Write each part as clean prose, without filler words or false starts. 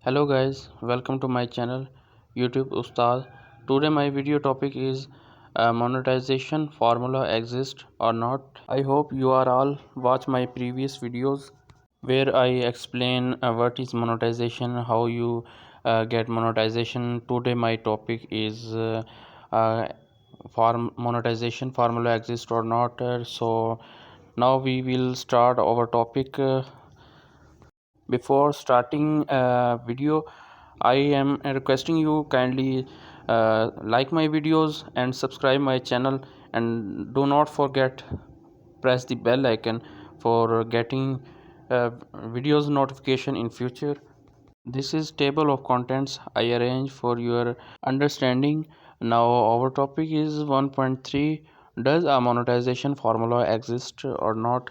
Hello guys, welcome to my channel YouTube Ustad. Today my video topic is monetization formula exist or not. I hope you are all watch my previous videos where I explain what is monetization, how you get monetization. Today my topic is uh, monetization formula exist or not. So now we will start our topic. Before starting video, I am requesting you kindly like my videos and subscribe my channel, and do not forget press the bell icon for getting videos notification in future. This is table of contents I arrange for your understanding. Now our topic is 1.3. Does a monetization formula exist or not?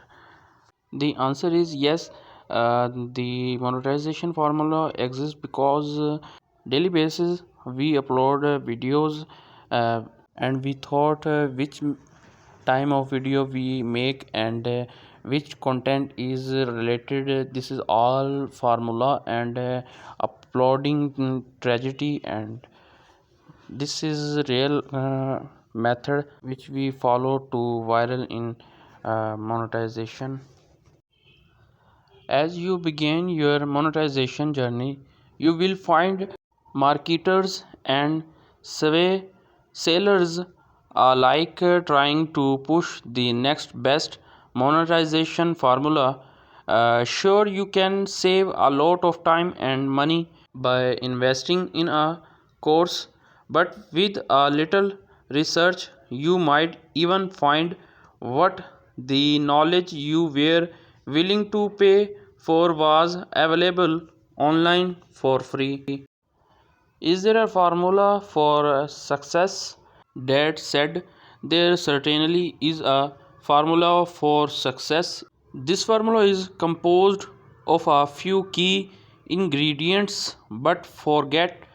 The answer is yes. The monetization formula exists because daily basis we upload videos, uh, and we thought which time of video we make and which content is related. This is all formula and uploading tragedy, and this is real method which we follow to viral in monetization. As you begin your monetization journey, you will find marketers and sway sellers alike trying to push the next best monetization formula. Sure, you can save a lot of time and money by investing in a course, but with a little research, you might even find what the knowledge you were willing to pay for was available online for free. Is there a formula for success? Dad said there certainly is a formula for success. This formula is composed of a few key ingredients, but forget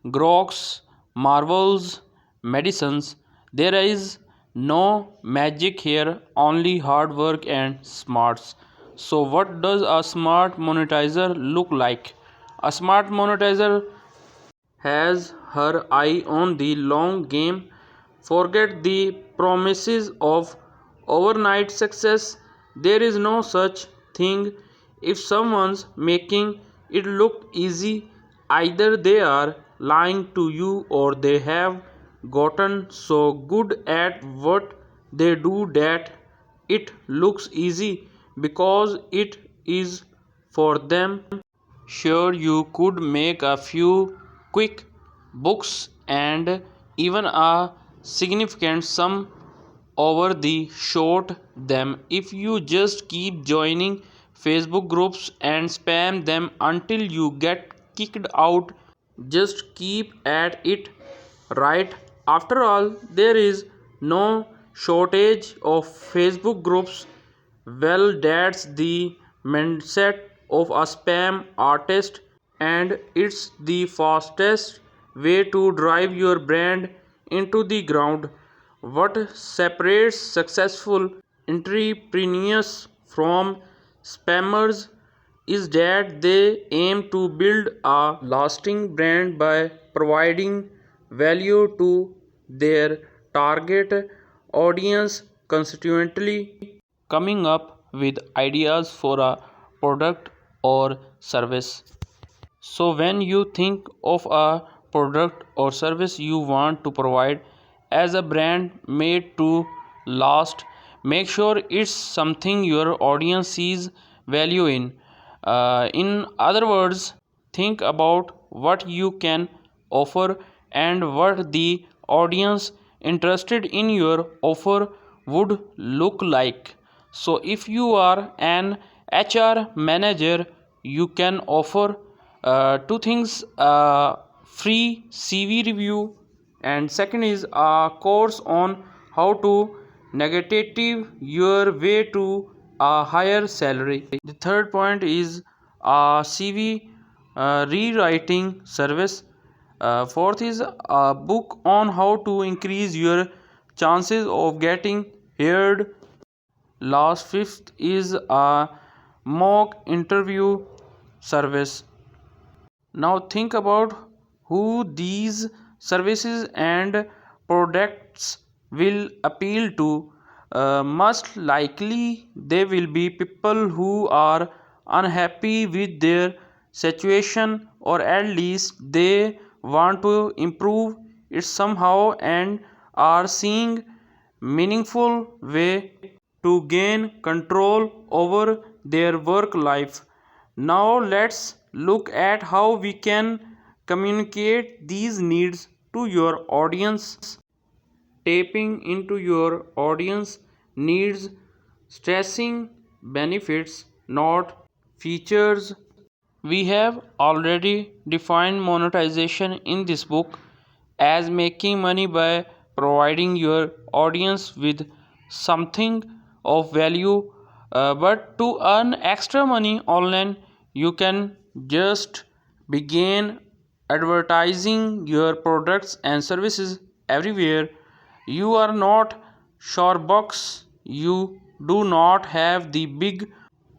groks, marvels, medicines. There is no magic here, only hard work and smarts. So, what does a smart monetizer look like? A smart monetizer has her eye on the long game. Forget the promises of overnight success. There is no such thing. If someone's making it look easy, either they are lying to you or they have gotten so good at what they do that it looks easy because it is for them. Sure, you could make a few quick books and even a significant sum over the short them if you just keep joining Facebook groups and spam them until you get kicked out. Just keep at it, right? After all, there is no shortage of Facebook groups. Well, that's the mindset of a spam artist, and it's the fastest way to drive your brand into the ground. What separates successful entrepreneurs from spammers is that they aim to build a lasting brand by providing value to their target audience constantly coming up with ideas for a product or service. So, when you think of a product or service you want to provide as a brand made to last, make sure it's something your audience sees value in. In other words, think about what you can offer and what the audience interested in your offer would look like. So, if you are an HR manager, you can offer two things: free CV review, and second is a course on how to negative your way to a higher salary. The third point is a CV rewriting service. Fourth is a book on how to increase your chances of getting hired. Last fifth is a mock interview service. Now think about who these services and products will appeal to. Most likely, they will be people who are unhappy with their situation, or at least they want to improve it somehow and are seeing meaningful way to gain control over their work life. Now let's look at how we can communicate these needs to your audience. Tapping into your audience needs, stressing benefits, not features. We have already defined monetization in this book as making money by providing your audience with something of value. But to earn extra money online, you can just begin advertising your products and services everywhere. You are not Starbucks, you do not have the big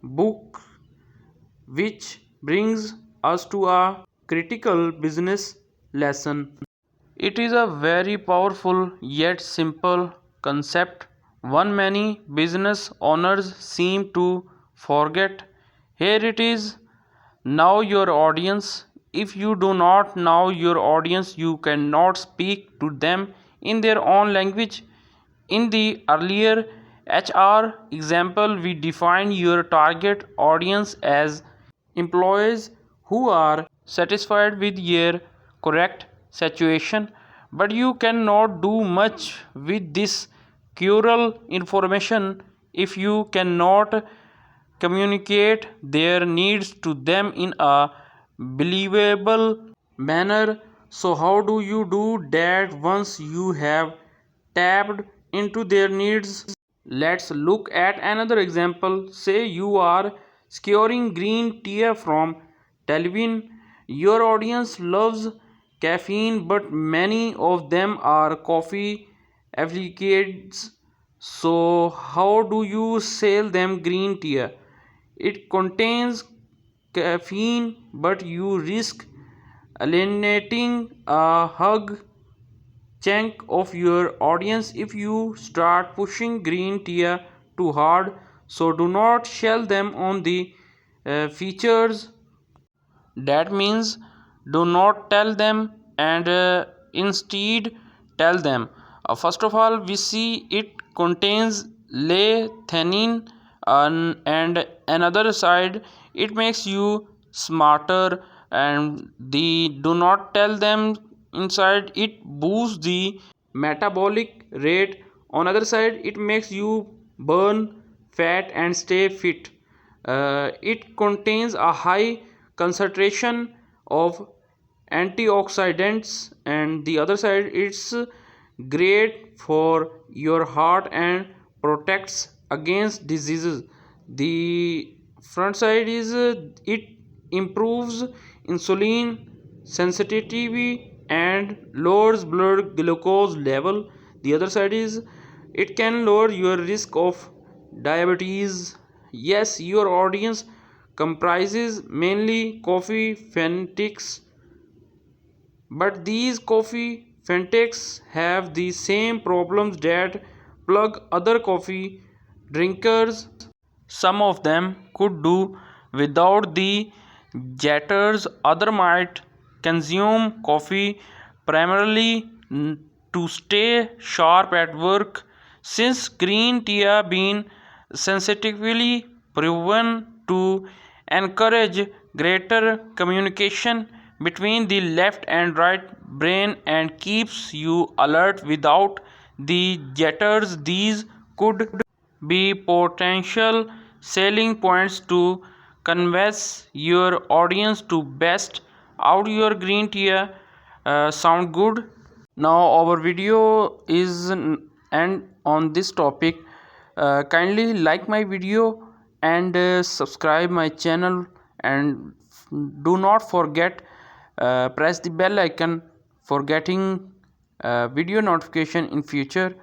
book, which brings us to a critical business lesson. It is a very powerful yet simple concept, one many business owners seem to forget. Here it is: know your audience. If you do not know your audience, you cannot speak to them in their own language. In the earlier HR example, we define your target audience as employees who are satisfied with their correct situation, but you cannot do much with this crucial information if you cannot communicate their needs to them in a believable manner. So, how do you do that once you have tapped into their needs? Let's look at another example. Say you are securing green tea from television. Your audience loves caffeine, but many of them are coffee addicts. So, how do you sell them green tea? It contains caffeine, but you risk alienating a hug chunk of your audience if you start pushing green tea too hard. So do not sell them on the features. That means do not tell them, and instead tell them. First of all, we see it contains theanine, and another side it makes you smarter, and the do not tell them inside it boosts the metabolic rate. On other side, it makes you burn fat and stay fit. It contains a high concentration of antioxidants, and the other side it's great for your heart and protects against diseases. The front side is it improves insulin sensitivity and lowers blood glucose level. The other side is it can lower your risk of diabetes. Yes, your audience comprises mainly coffee fanatics, but these coffee fanatics have the same problems that plug other coffee drinkers. Some of them could do without the jitters, other might consume coffee primarily to stay sharp at work. Since green tea has been scientifically proven to encourage greater communication between the left and right brain and keeps you alert without the jitters, these could be potential selling points to convince your audience to best out your green tea. Sound good? Now our video is end on this topic. Kindly like my video and subscribe my channel, and do not forget press the bell icon for getting video notification in future.